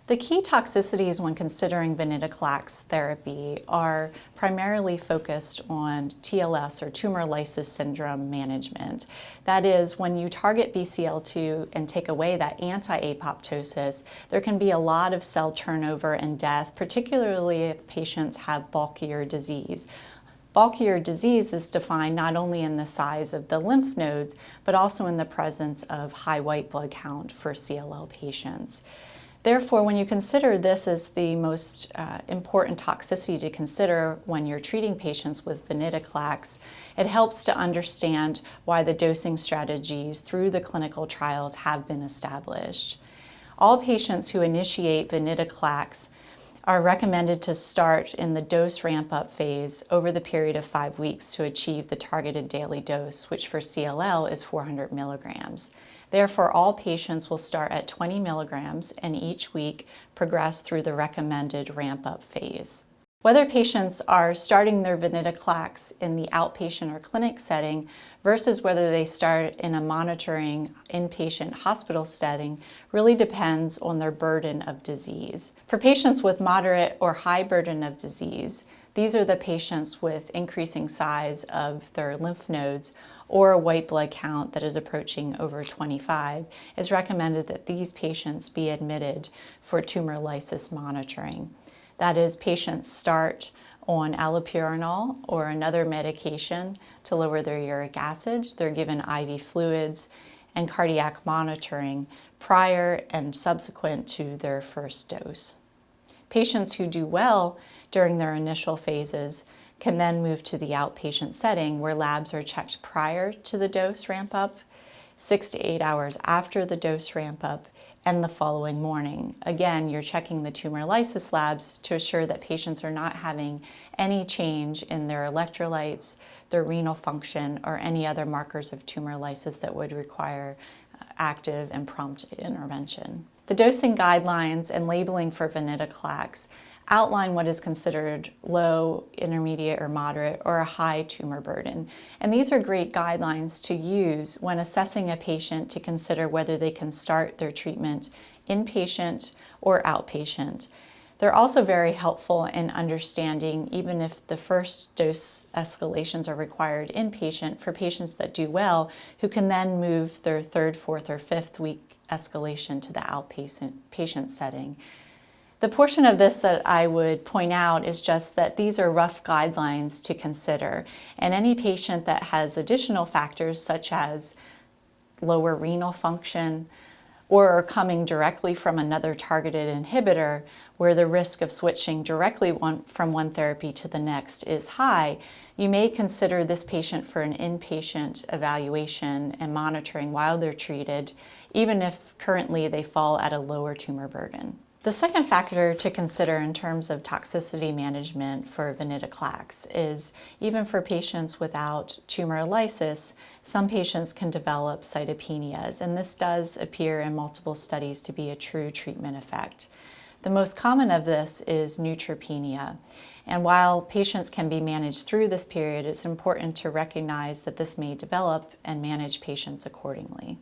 The key toxicities when considering venetoclax therapy are primarily focused on TLS or tumor lysis syndrome management. That is, when you target BCL2 and take away that anti-apoptosis, there can be a lot of cell turnover and death, particularly if patients have bulkier disease. Bulkier disease is defined not only in the size of the lymph nodes, but also in the presence of high white blood count for CLL patients. Therefore, when you consider this as the most important toxicity to consider when you're treating patients with venetoclax, it helps to understand why the dosing strategies through the clinical trials have been established. All patients who initiate venetoclax are recommended to start in the dose ramp-up phase over the period of 5 weeks to achieve the targeted daily dose, which for CLL is 400 milligrams. Therefore, all patients will start at 20 milligrams and each week progress through the recommended ramp-up phase. Whether patients are starting their venetoclax in the outpatient or clinic setting versus whether they start in a monitoring inpatient hospital setting really depends on their burden of disease. For patients with moderate or high burden of disease, these are the patients with increasing size of their lymph nodes or a white blood count that is approaching over 25. It's recommended that these patients be admitted for tumor lysis monitoring. That is, patients start on allopurinol or another medication to lower their uric acid. They're given IV fluids and cardiac monitoring prior and subsequent to their first dose. Patients who do well during their initial phases can then move to the outpatient setting where labs are checked prior to the dose ramp-up, 6 to 8 hours after the dose ramp-up, and the following morning. Again, you're checking the tumor lysis labs to assure that patients are not having any change in their electrolytes, their renal function, or any other markers of tumor lysis that would require active and prompt intervention. The dosing guidelines and labeling for venetoclax outline what is considered low, intermediate, or moderate, or a high tumor burden. And these are great guidelines to use when assessing a patient to consider whether they can start their treatment inpatient or outpatient. They're also very helpful in understanding, even if the first dose escalations are required inpatient, for patients that do well, who can then move their third, fourth, or fifth week escalation to the outpatient setting. The portion of this that I would point out is just that these are rough guidelines to consider, and any patient that has additional factors such as lower renal function or coming directly from another targeted inhibitor where the risk of switching directly from one therapy to the next is high, you may consider this patient for an inpatient evaluation and monitoring while they're treated, even if currently they fall at a lower tumor burden. The second factor to consider in terms of toxicity management for venetoclax is even for patients without tumor lysis, some patients can develop cytopenias, and this does appear in multiple studies to be a true treatment effect. The most common of this is neutropenia, and while patients can be managed through this period, it's important to recognize that this may develop and manage patients accordingly.